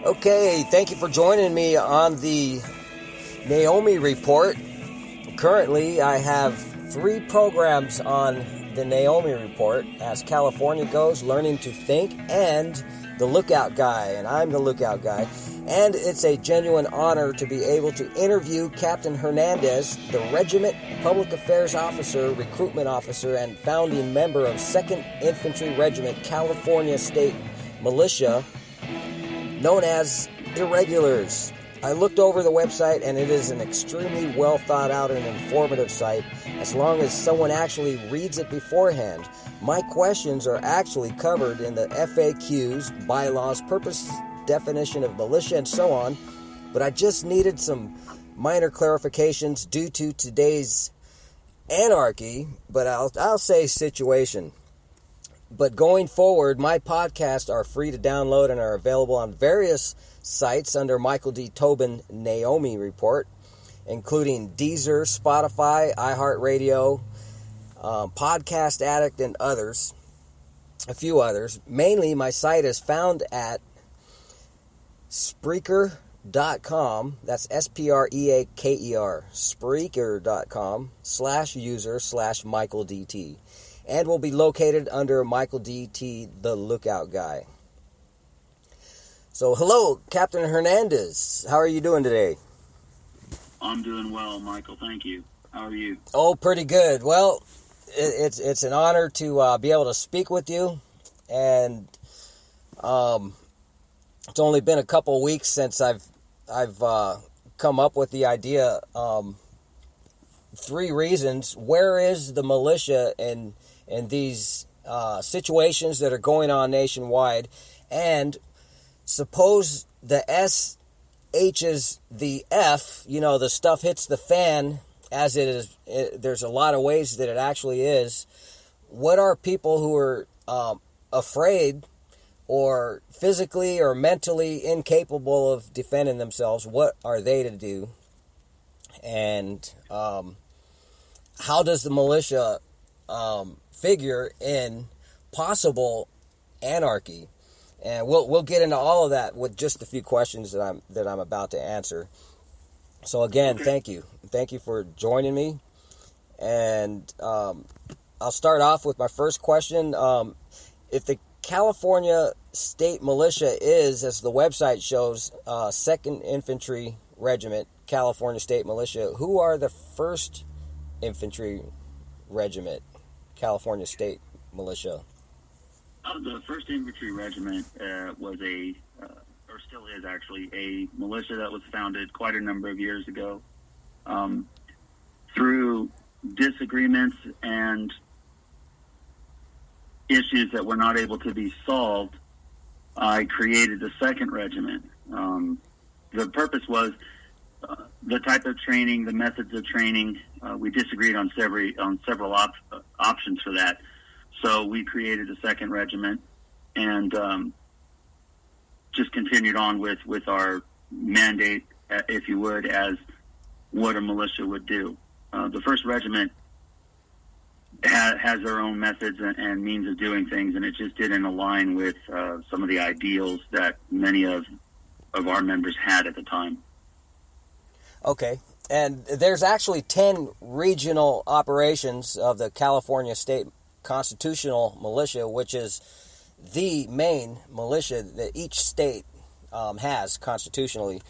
Okay, thank you for joining me on the Naomi Report. Currently, I have 3 programs on the Naomi Report, As California Goes, Learning to Think, and The Lookout Guy, and I'm the Lookout Guy. And it's a genuine honor to be able to interview Captain Hernandez, the Regiment Public Affairs Officer, Recruitment Officer, and founding member of 2nd Infantry Regiment, California State Militia, known as Irregulars. I looked over the website, and it is an extremely well thought out and informative site, as long as someone actually reads it beforehand. My questions are actually covered in the FAQs, bylaws, purpose, definition of militia, and so on, but I just needed some minor clarifications due to today's anarchy, but I'll say situation. But going forward, my podcasts are free to download and are available on various sites under Michael D. Tobin Naomi Report, including Deezer, Spotify, iHeartRadio, Podcast Addict, and others. A few others. Mainly, my site is found at Spreaker.com. That's Spreaker. Spreaker.com/user/MichaelDT. And will be located under Michael D.T., the Lookout Guy. So, hello, Captain Hernandez. How are you doing today? I'm doing well, Michael. Thank you. How are you? Oh, pretty good. Well, it's an honor to be able to speak with you. And it's only been a couple of weeks since I've come up with the idea. 3 reasons. Where is the militia in these situations that are going on nationwide? And suppose the S H's the F, the stuff hits the fan as it is. There's a lot of ways that it actually is. What are people who are afraid or physically or mentally incapable of defending themselves? What are they to do? And how does the militia figure in possible anarchy? And we'll get into all of that with just a few questions that I'm about to answer. So again, thank you for joining me. And I'll start off with my first question. If the California State Militia is, as the website shows, 2nd Infantry Regiment, California State Militia, who are the 1st Infantry Regiment, California State Militia? The 1st Infantry Regiment was or still is actually, a militia that was founded quite a number of years ago. Through disagreements and issues that were not able to be solved, I created the 2nd Regiment. The purpose was the type of training, the methods of training. We disagreed on several options for that. So we created a 2nd Regiment and just continued on with our mandate, if you would, as what a militia would do. The 1st Regiment has their own methods and means of doing things, and it just didn't align with some of the ideals that many of our members had at the time. Okay. And there's actually 10 regional operations of the California State Constitutional Militia, which is the main militia that each state has constitutionally.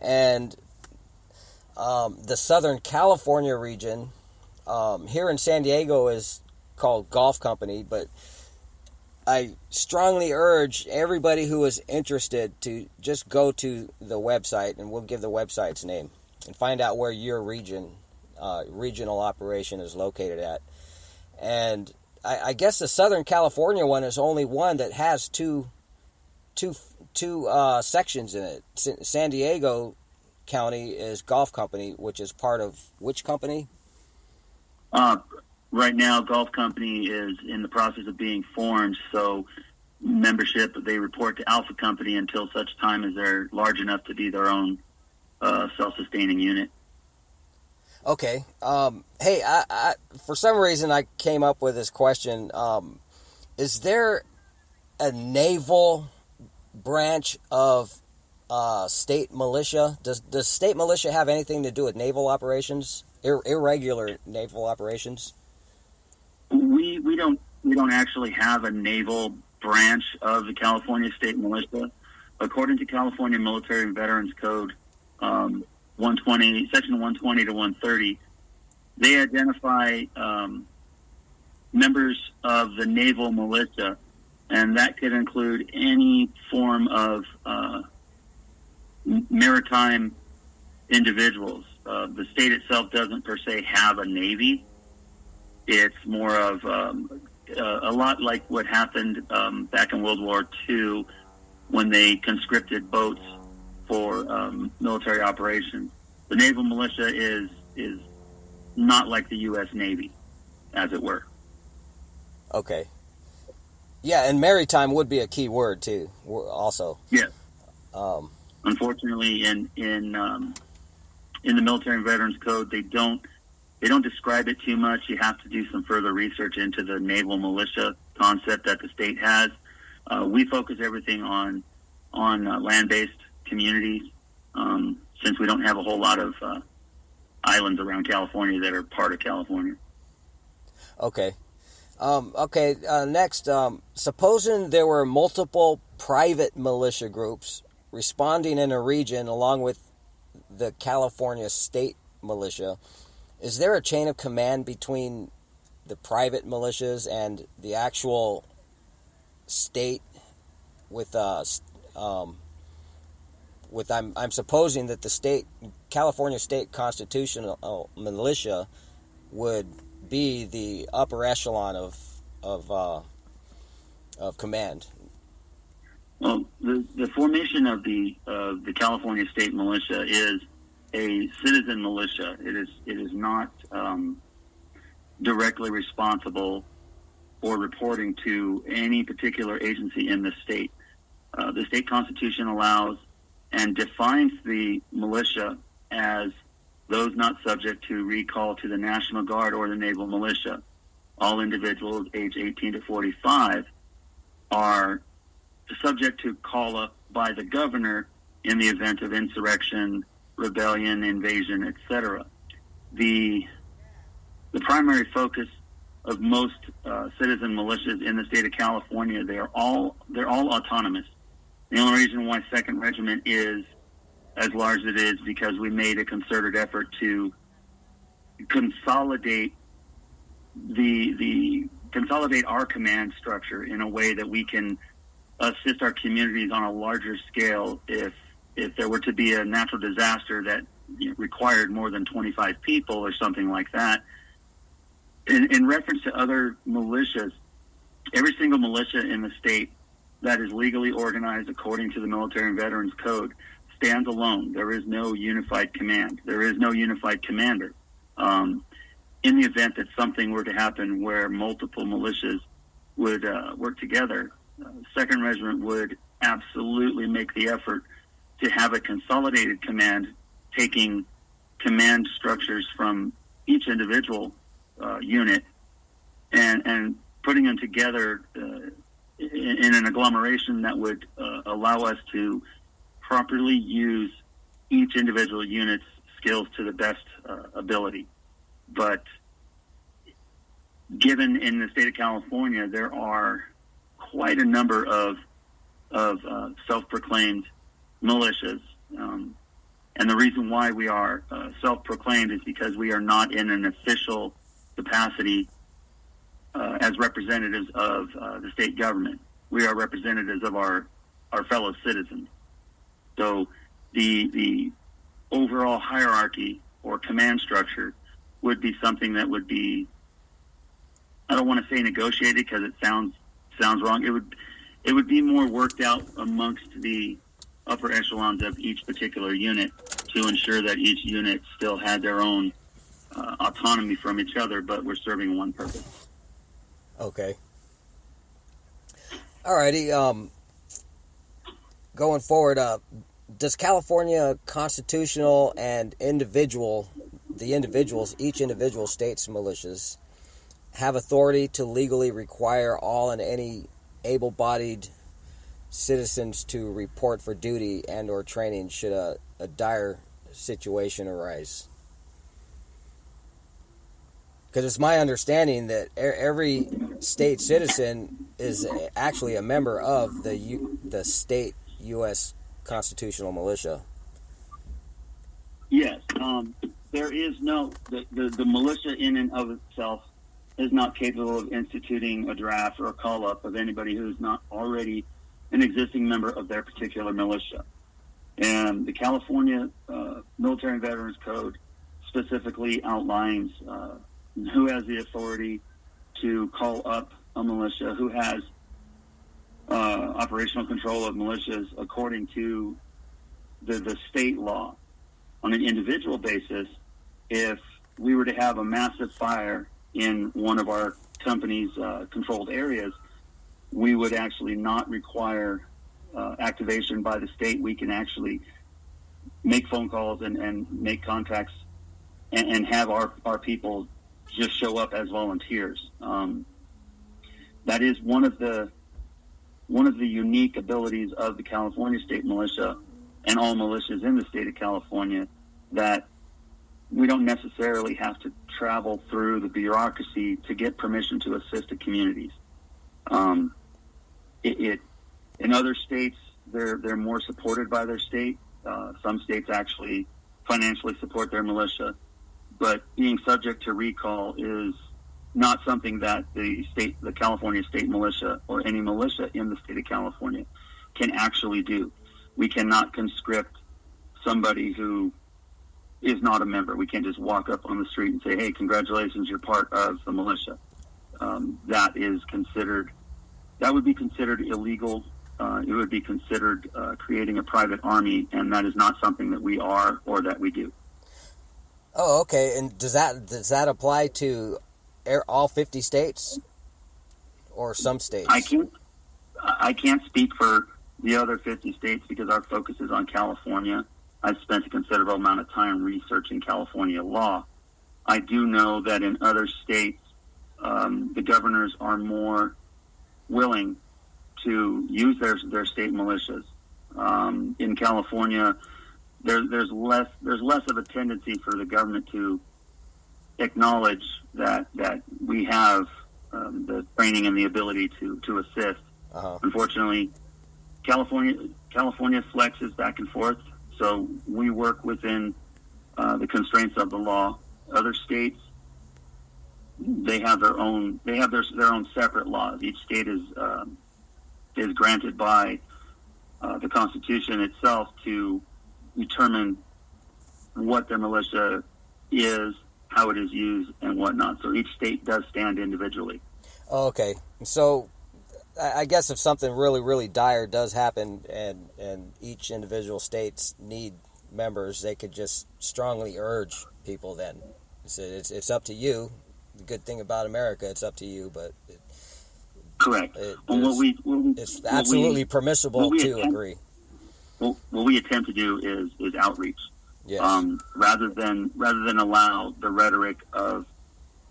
And the Southern California region here in San Diego is called Golf Company, but I strongly urge everybody who is interested to just go to the website, and we'll give the website's name, and find out where your regional operation is located at. And I guess the Southern California one is only one that has two sections in it. San Diego County is Golf Company, which is part of which company? Right now, Golf Company is in the process of being formed, so membership, they report to Alpha Company until such time as they're large enough to be their own self-sustaining unit. Okay. Hey, I for some reason I came up with this question. Is there a naval branch of state militia. Does state militia have anything to do with naval operations, irregular naval operations? We don't actually have a naval branch of the California State Militia. According to California Military and Veterans Code 120, Section 120 to 130, they identify members of the naval militia, and that could include any form of maritime individuals. The state itself doesn't per se have a navy. It's more of a lot like what happened back in World War II when they conscripted boats for military operations. The naval militia is not like the U.S. Navy, as it were. Okay. Yeah, and maritime would be a key word too. Also. Yes. Unfortunately, in the Military and Veterans Code, they don't describe it too much. You have to do some further research into the naval militia concept that the state has. We focus everything on land-based communities, since we don't have a whole lot of islands around California that are part of California. Okay. Next, supposing there were multiple private militia groups responding in a region along with the California state militia, is there a chain of command between the private militias and the actual state I'm supposing that the California state constitutional militia would be the upper echelon of command. Well, the formation of the California state militia is a citizen militia. It is not directly responsible or reporting to any particular agency in the state. The state constitution allows and defines the militia as those not subject to recall to the National Guard or the Naval Militia. All individuals age 18 to 45 are subject to call up by the governor in the event of insurrection, rebellion, invasion, etc. The primary focus of most citizen militias in the state of California, they're all autonomous. The only reason why 2nd Regiment is as large as it is because we made a concerted effort to consolidate consolidate our command structure in a way that we can assist our communities on a larger scale if there were to be a natural disaster that required more than 25 people or something like that. In reference to other militias, every single militia in the state that is legally organized according to the Military and Veterans Code stands alone. There is no unified command. There is no unified commander. In the event that something were to happen where multiple militias would work together, 2nd Regiment would absolutely make the effort to have a consolidated command, taking command structures from each individual unit and putting them together in an agglomeration that would allow us to properly use each individual unit's skills to the best ability. But given in the state of California, there are quite a number of self-proclaimed militias. And the reason why we are self-proclaimed is because we are not in an official capacity as representatives of the state government. We are representatives of our fellow citizens. So the overall hierarchy or command structure would be something that would be, I don't want to say negotiated because it sounds wrong. It would be more worked out amongst the upper echelons of each particular unit to ensure that each unit still had their own autonomy from each other, but we're serving one purpose. Okay. Alrighty. Going forward, does California constitutional and each individual state's militias have authority to legally require all and any able-bodied citizens to report for duty and or training should a dire situation arise? Because it's my understanding that every state citizen is actually a member of the state U.S. constitutional militia. Yes, there is no the militia in and of itself is not capable of instituting a draft or a call up of anybody who is not already an existing member of their particular militia. And the California Military and Veterans Code specifically outlines who has the authority to call up a militia, who has operational control of militias according to the state law. On an individual basis, if we were to have a massive fire in one of our company's controlled areas, we would actually not require activation by the state. We can actually make phone calls and make contacts and have our people just show up as volunteers. That is one of the unique abilities of the California State Militia and all militias in the state of California, that we don't necessarily have to travel through the bureaucracy to get permission to assist the communities. In other states, they're more supported by their state. Some states actually financially support their militia, but being subject to recall is not something that the California State Militia or any militia in the state of California can actually do. We cannot conscript somebody who is not a member. We can't just walk up on the street and say, "Hey, congratulations, you're part of the militia." That would be considered illegal. It would be considered creating a private army, and that is not something that we are or that we do. Oh, okay. And does that apply to all 50 states or some states? I can't speak for the other 50 states because our focus is on California. I've spent a considerable amount of time researching California law. I do know that in other states, the governors are more willing to use their state militias. In California, there's less of a tendency for the government to acknowledge that we have the training and the ability to assist. Uh-huh. Unfortunately, California flexes back and forth, so we work within the constraints of the law. Other states, they have their own separate laws. Each state is granted by the Constitution itself to determine what their militia is, how it is used, and whatnot. So each state does stand individually. Okay. So I guess if something really, really dire does happen and each individual states need members, they could just strongly urge people then. It's up to you. The good thing about America, it's up to you, but correct. It's absolutely permissible to agree. What we attempt to do is outreach. Yes. Rather than allow the rhetoric of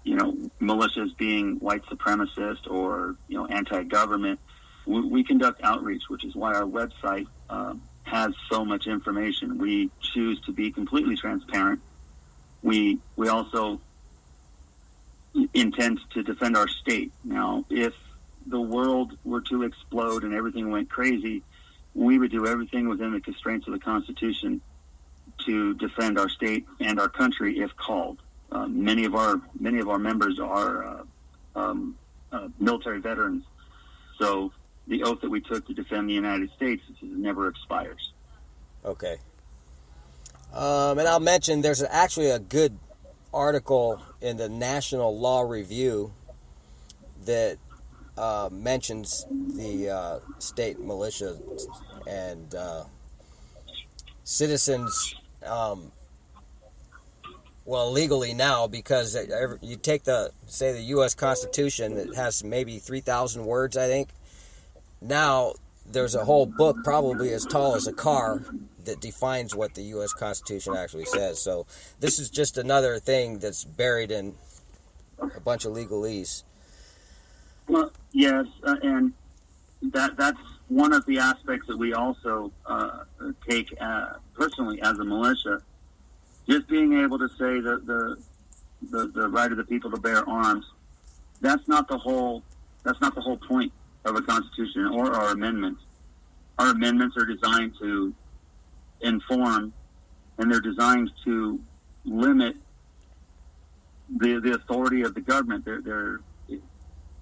militias being white supremacist or anti-government, we conduct outreach, which is why our website has so much information. We choose to be completely transparent. We also intend to defend our state. Now, if the world were to explode and everything went crazy, we would do everything within the constraints of the Constitution to defend our state and our country if called. Many of our members are military veterans, so the oath that we took to defend the United States never expires. Okay. And I'll mention there's actually a good article in the National Law Review that mentions the state militia and citizens, legally now, because you take the U.S. Constitution that has maybe 3,000 words, I think. Now there's a whole book probably as tall as a car that defines what the U.S. Constitution actually says. So this is just another thing that's buried in a bunch of legalese. Well, yes, and that's one of the aspects that we also take personally as a militia, just being able to say that the right of the people to bear arms, that's not the whole point of a constitution or our amendments. Our amendments are designed to inform, and they're designed to limit the authority of the government.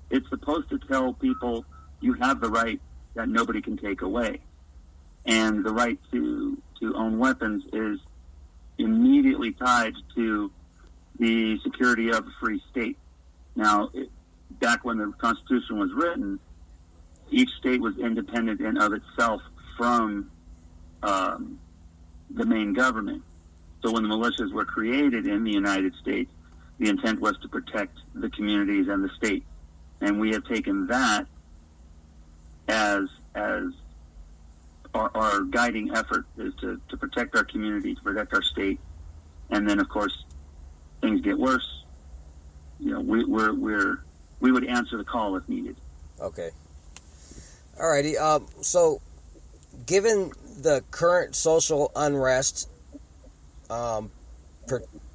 It's supposed to tell people you have the right that nobody can take away, and the right to own weapons is immediately tied to the security of a free state. Now, back when the Constitution was written, each state was independent in of itself from the main government. So when the militias were created in the United States, the intent was to protect the communities and the state. And we have taken that as our guiding effort, is to protect our community, to protect our state. And then, of course, things get worse. You know, we would answer the call if needed. Okay. Alrighty. So, given the current social unrest,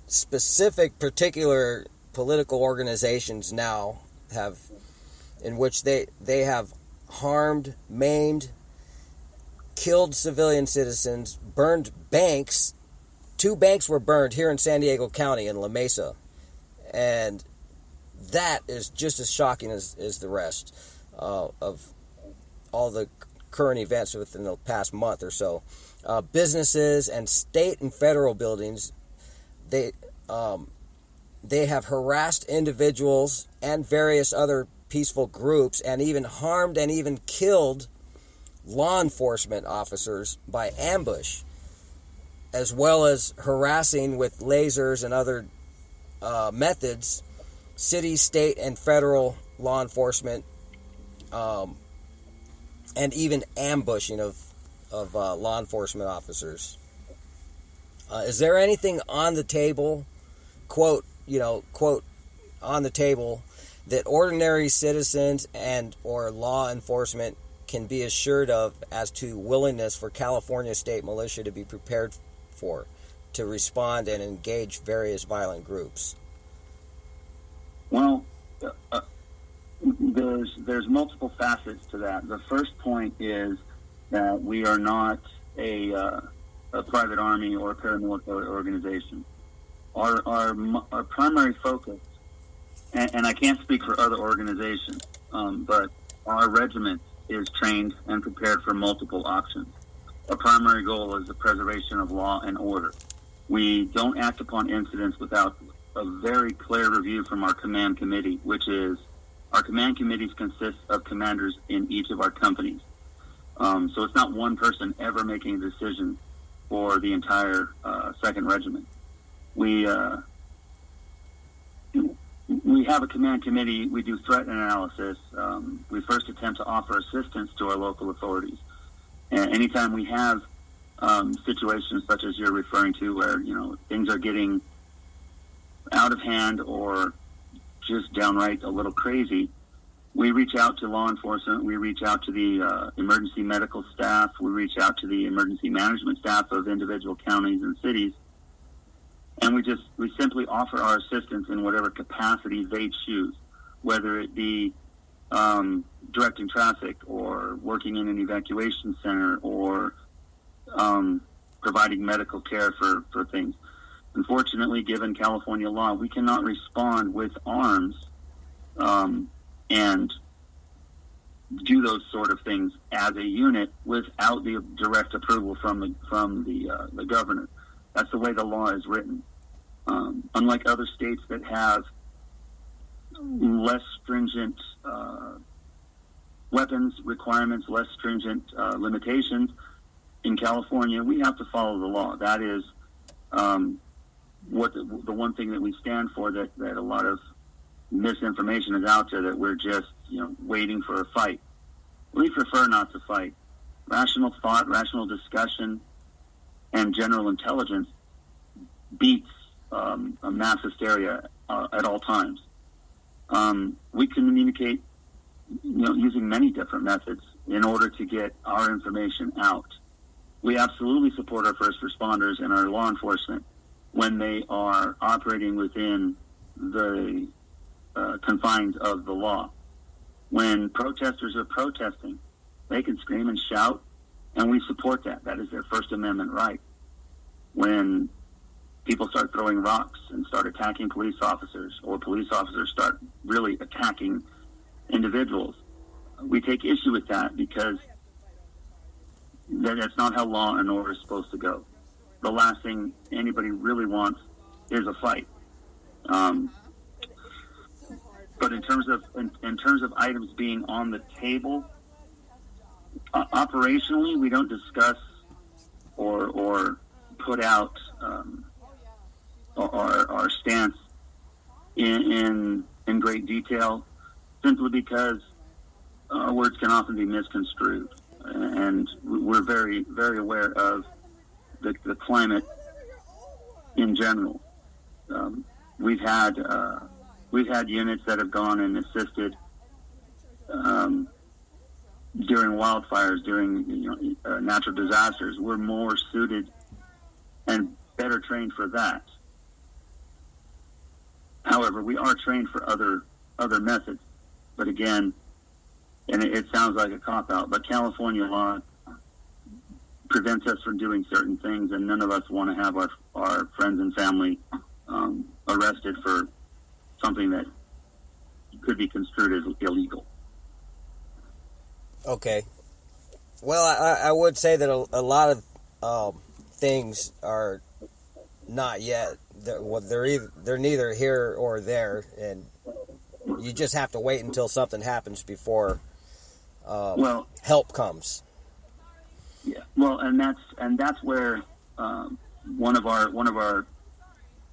specific particular political organizations now have, in which they have harmed, maimed, killed civilian citizens, burned banks. 2 banks were burned here in San Diego County in La Mesa, and that is just as shocking as the rest of all the current events within the past month or so. Businesses and state and federal buildings, they have harassed individuals and various other peaceful groups, and even harmed and even killed law enforcement officers by ambush, as well as harassing with lasers and other methods city, state, and federal law enforcement, and even ambushing of law enforcement officers. Is there anything on the table, quote, on the table, that ordinary citizens and or law enforcement can be assured of as to willingness for California State Militia to be prepared for, to respond and engage various violent groups? Well, there's multiple facets to that. The first point is that we are not a private army or a paramilitary organization. Our primary focus, and I can't speak for other organizations, but our regiment is trained and prepared for multiple options. Our primary goal is the preservation of law and order. We don't act upon incidents without a very clear review from our command committee, which is, our command committees consist of commanders in each of our companies. So it's not one person ever making a decision for the entire 2nd Regiment. We have a command committee. We do threat analysis. We first attempt to offer assistance to our local authorities. And anytime we have situations such as you're referring to, where things are getting out of hand or just downright a little crazy, we reach out to law enforcement. We reach out to the emergency medical staff. We reach out to the emergency management staff of individual counties and cities. And we simply offer our assistance in whatever capacity they choose, whether it be directing traffic or working in an evacuation center or providing medical care for things. Unfortunately, given California law, we cannot respond with arms and do those sort of things as a unit without the direct approval from the governor. That's the way the law is written. Unlike other states that have less stringent weapons requirements, less stringent limitations, in California, we have to follow the law. That is what the one thing that we stand for, that a lot of misinformation is out there, that we're just waiting for a fight. We prefer not to fight. Rational thought, rational discussion, and general intelligence beats a mass hysteria at all times. We communicate using many different methods. in order to get our information out. We absolutely support our first responders and our law enforcement when they are operating within the confines of the law. When protesters are protesting, they can scream and shout, and we support that. That is their First Amendment right. When people start throwing rocks and start attacking police officers, or police officers start really attacking individuals, we take issue with that, because that's not how law and order is supposed to go. The last thing anybody really wants is a fight. But in terms of items being on the table, operationally, we don't discuss or put out our stance in great detail, simply because our words can often be misconstrued, and we're very, very aware of the climate in general. We've had units that have gone and assisted during wildfires, during natural disasters. We're more suited and better trained for that. However, we are trained for other methods. But again, and it sounds like a cop-out, but California law prevents us from doing certain things, and none of us want to have our friends and family arrested for something that could be construed as illegal. Okay. Well, I would say that a lot of things are not yet. They're neither here or there, and you just have to wait until something happens before help comes. Yeah. Well, and that's where one of our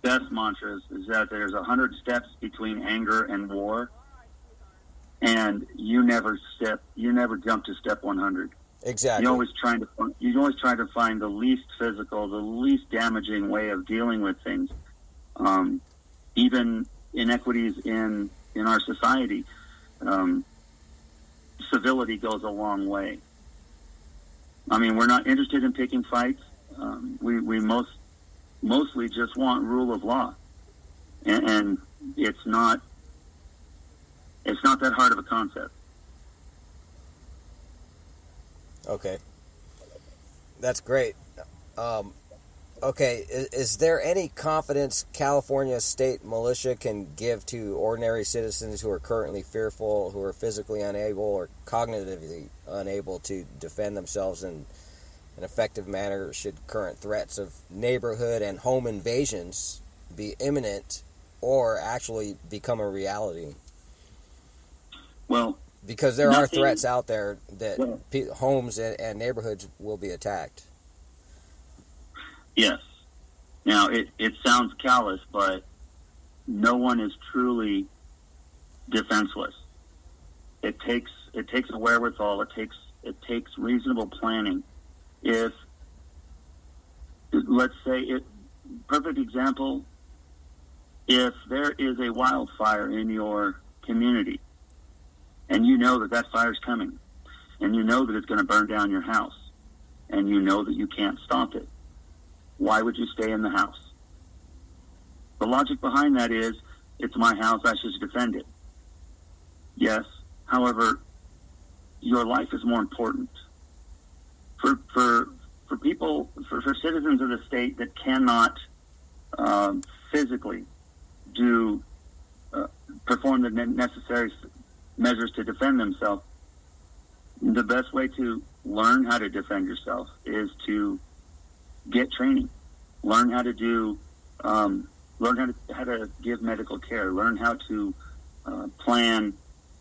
best mantras is that there's 100 steps between anger and war, and you never jump to step 100. Exactly. You always try to find the least physical, the least damaging way of dealing with things. Even inequities in our society, civility goes a long way. I mean, we're not interested in picking fights. We mostly just want rule of law, and it's not that hard of a concept. Okay, that's great. Okay, is there any confidence California state militia can give to ordinary citizens who are currently fearful, who are physically unable or cognitively unable to defend themselves in an effective manner should current threats of neighborhood and home invasions be imminent or actually become a reality? Well, because there are threats out there that homes and neighborhoods will be attacked. Yes. Now, it sounds callous, but no one is truly defenseless. It takes a wherewithal. It takes reasonable planning. If, let's say, perfect example, if there is a wildfire in your community, and you know that fire's coming, and you know that it's going to burn down your house, and you know that you can't stop it, why would you stay in the house? The logic behind that is, it's my house, I should defend it. Yes, however, your life is more important. For people, for citizens of the state that cannot physically perform the necessary measures to defend themselves, the best way to learn how to defend yourself is to get training, learn how to how to give medical care, learn how to plan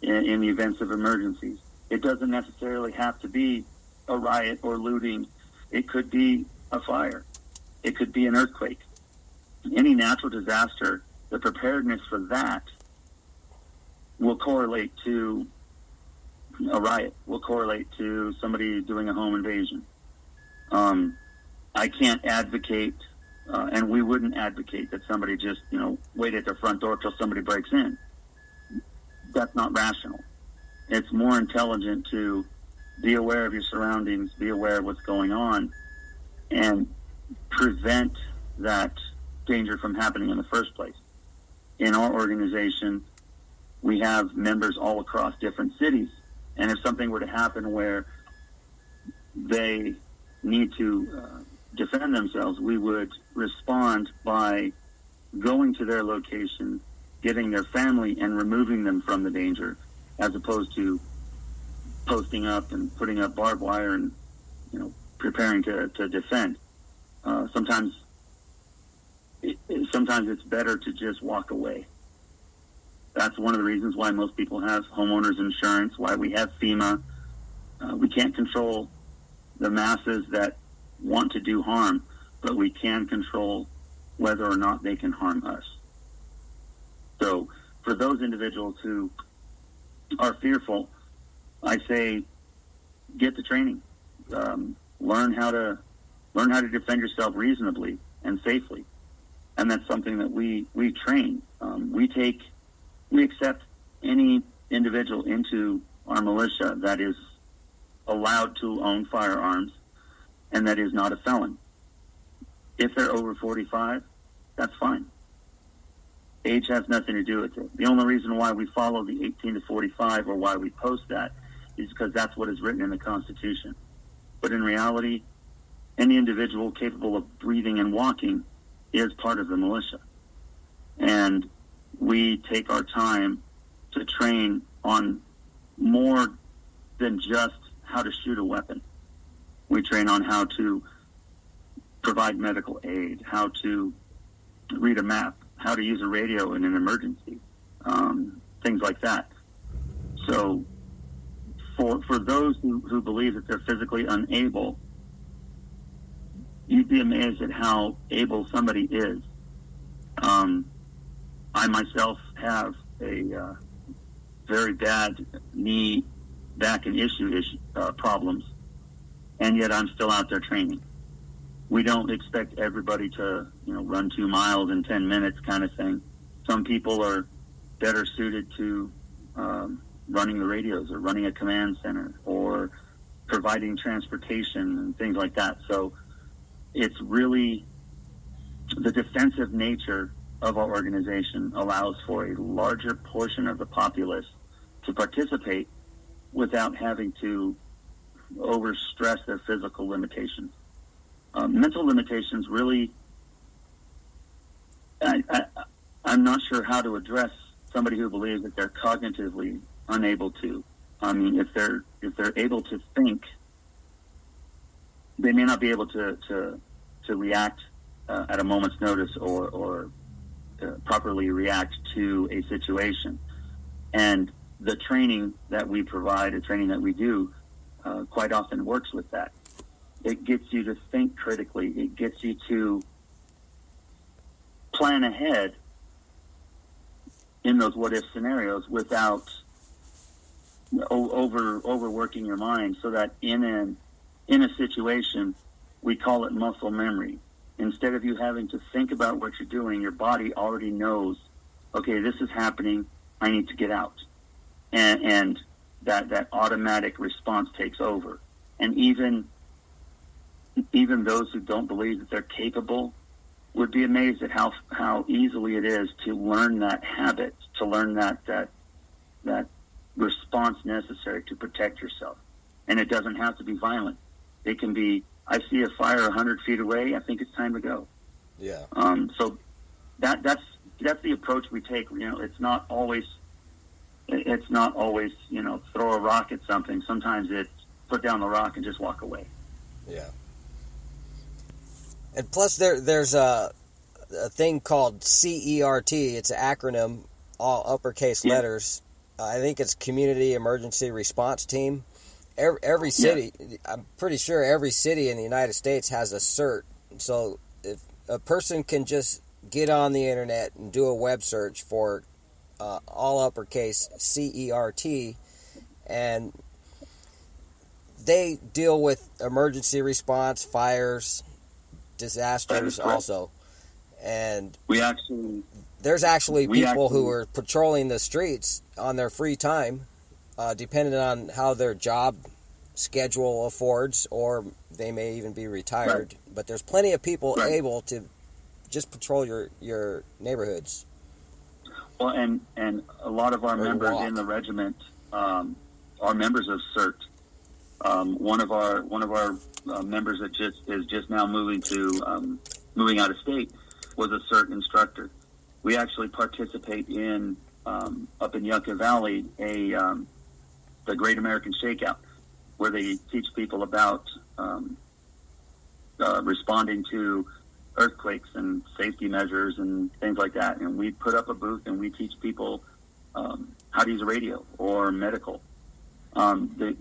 in the events of emergencies. It doesn't necessarily have to be a riot or looting. It could be a fire. It could be an earthquake. Any natural disaster, the preparedness for that will correlate to a riot, will correlate to somebody doing a home invasion. I can't advocate, and we wouldn't advocate that somebody just, wait at their front door till somebody breaks in. That's not rational. It's more intelligent to be aware of your surroundings, be aware of what's going on, and prevent that danger from happening in the first place. In our organization, we have members all across different cities, and if something were to happen where they need to defend themselves, we would respond by going to their location, getting their family, and removing them from the danger, as opposed to posting up and putting up barbed wire and, preparing to defend. Sometimes it's better to just walk away. That's one of the reasons why most people have homeowners insurance, why we have FEMA. We can't control the masses that want to do harm, but we can control whether or not they can harm us. So for those individuals who are fearful, I say get the training. Learn how to defend yourself reasonably and safely. And that's something that we train. We accept any individual into our militia that is allowed to own firearms and that is not a felon. If they're over 45, that's fine. Age has nothing to do with it. The only reason why we follow the 18 to 45 or why we post that is because that's what is written in the Constitution. But in reality, any individual capable of breathing and walking is part of the militia. And we take our time to train on more than just how to shoot a weapon. We train on how to provide medical aid, how to read a map, how to use a radio in an emergency, things like that. So for those who believe that they're physically unable, you'd be amazed at how able somebody is. I myself have a very bad knee, back, and issue problems, and yet I'm still out there training. We don't expect everybody to, run 2 miles in 10 minutes kind of thing. Some people are better suited to running the radios or running a command center or providing transportation and things like that. So it's really the defensive nature of our organization allows for a larger portion of the populace to participate without having to overstress their physical limitations. Mental limitations really, I'm not sure how to address somebody who believes that they're cognitively unable to. I mean, if they're able to think, they may not be able to react at a moment's notice or properly react to a situation. And the training that we provide, the training that we do, quite often works with that. It gets you to think critically. It gets you to plan ahead in those what-if scenarios without overworking your mind, so that in a situation, we call it muscle memory. Instead of you having to think about what you're doing, your body already knows, okay, this is happening, I need to get out. And that automatic response takes over. And even those who don't believe that they're capable would be amazed at how easily it is to learn that habit, to learn that response necessary to protect yourself. And it doesn't have to be violent. It can be, I see a fire 100 feet away, I think it's time to go. Yeah. So that's the approach we take. It's not always throw a rock at something. Sometimes it's put down the rock and just walk away. Yeah. And plus, there's a thing called CERT. It's an acronym, all uppercase letters. I think it's Community Emergency Response Team. Every city, I'm pretty sure every city in the United States has a cert. So if a person can just get on the internet and do a web search for all uppercase CERT, and they deal with emergency response, fires, disasters also. And there's actually people who are patrolling the streets on their free time, depending on how their job schedule affords, or they may even be retired. Right. But there's plenty of people able to just patrol your neighborhoods. Well, and a lot of our members in the regiment are members of CERT. One of our members that is just now moving out of state was a CERT instructor. We actually participate in up in Yucca Valley the Great American Shakeout, where they teach people about responding to earthquakes and safety measures and things like that. And we put up a booth and we teach people how to use a radio or medical. The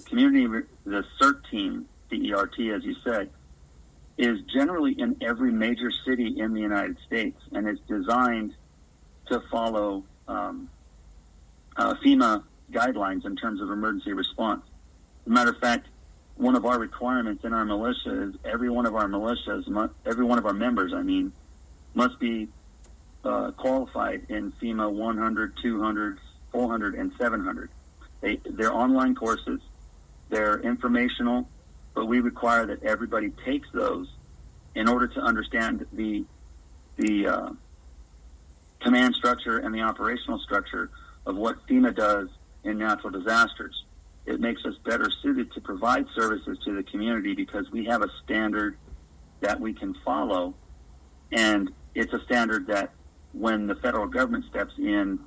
community, the CERT team, CERT, as you said, is generally in every major city in the United States, and is designed to follow FEMA guidelines in terms of emergency response. As a matter of fact, one of our requirements in our militia is every one of our members, must be qualified in FEMA 100, 200, 400, and 700. They're online courses. They're informational, but we require that everybody takes those in order to understand the command structure and the operational structure of what FEMA does in natural disasters. It makes us better suited to provide services to the community because we have a standard that we can follow, and it's a standard that when the federal government steps in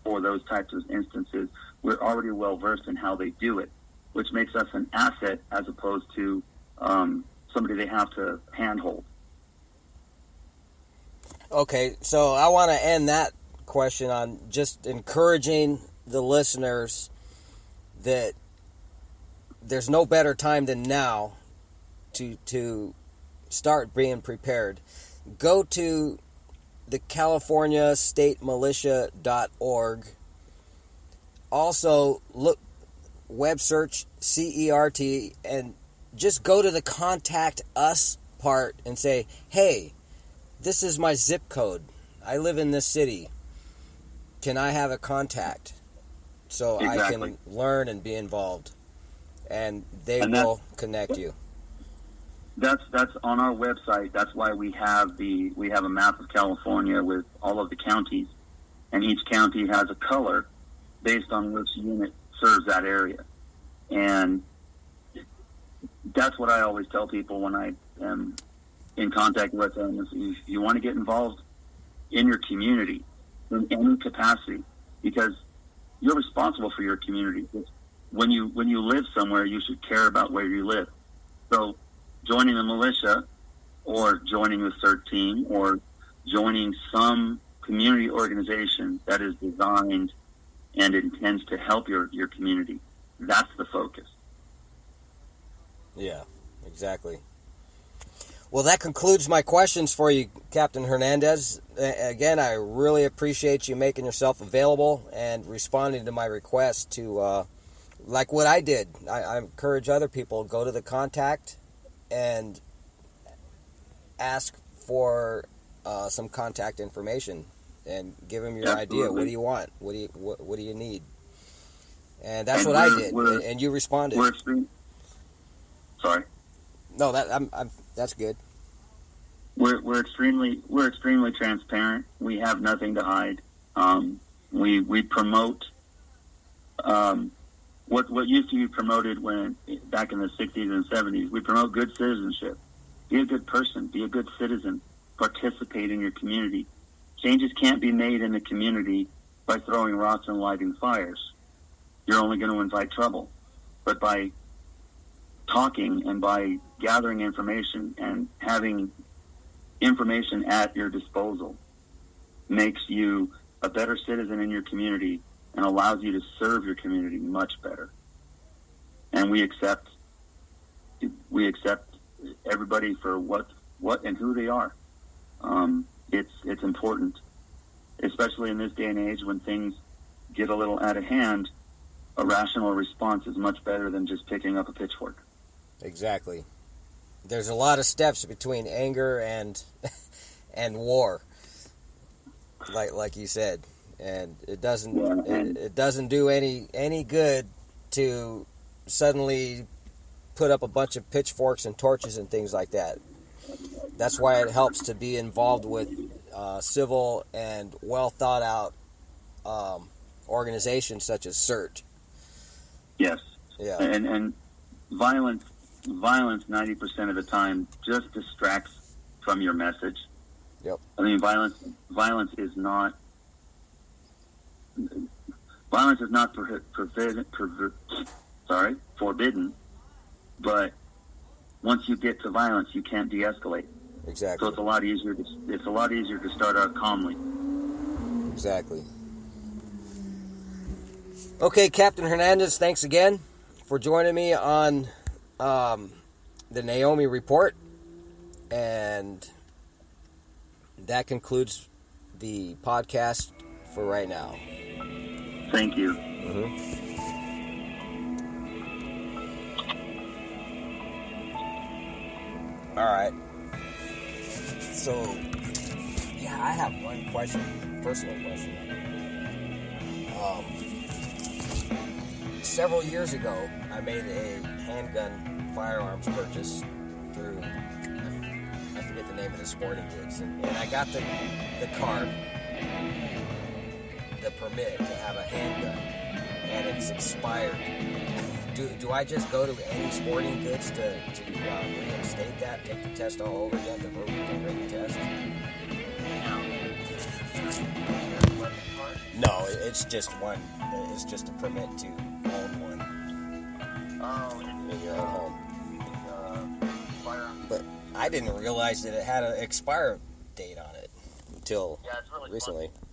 for those types of instances, we're already well versed in how they do it, which makes us an asset as opposed to somebody they have to handhold. Okay, so I want to end that question on just encouraging the listeners that there's no better time than now to start being prepared. Go to the CaliforniaStateMilitia.org. Also, web search CERT and just go to the contact us part and say, hey, this is my zip code. I live in this city. Can I have a contact so I can learn and be involved? And they will connect you. That's on our website. That's why we have a map of California with all of the counties, and each county has a color based on which unit serves that area. And that's what I always tell people when I am in contact with them. Is you want to get involved in your community in any capacity, because you're responsible for your community. When you live somewhere, you should care about where you live. So joining the militia or joining the CERT team or joining some community organization that is designed and intends to help your community, that's the focus. Yeah, exactly. Well, that concludes my questions for you, Captain Hernandez. Again, I really appreciate you making yourself available and responding to my request to, like what I did. I encourage other people, go to the contact and ask for some contact information and give them your idea. What do you want? What do you need? And that's what I did, and you responded. Sorry. No, that's good. We're extremely transparent. We have nothing to hide. We promote what used to be promoted back in the 60s and 70s. We promote good citizenship. Be a good person. Be a good citizen. Participate in your community. Changes can't be made in the community by throwing rocks and lighting fires. You're only going to invite trouble. But by talking and by gathering information and having information at your disposal makes you a better citizen in your community and allows you to serve your community much better. And we accept everybody for what and who they are. It's important, especially in this day and age when things get a little out of hand. A rational response is much better than just picking up a pitchfork. Exactly. There's a lot of steps between anger and war, like you said, and it doesn't do any good to suddenly put up a bunch of pitchforks and torches and things like that. That's why it helps to be involved with civil and well thought out organizations such as CERT. Yes. Yeah. And violence 90% of the time just distracts from your message. Yep. I mean, violence is not forbidden, but once you get to violence, you can't de-escalate. Exactly. So it's a lot easier to start out calmly. Exactly. Okay, Captain Hernandez, thanks again for joining me on the Naomi Report. And that concludes the podcast for right now. Thank you. All right. So, yeah, I have one question, personal question. Several years ago, I made a handgun firearms purchase through, I forget the name of the sporting goods, and I got the card, the permit to have a handgun, and it's expired. Do I just go to any sporting goods to reinstate that, take the test all over again, the written test? No, it's just one. It's just a permit to own one. Oh, In your own home. But I didn't realize that it had an expire date on it until yeah, it's really recently. Fun.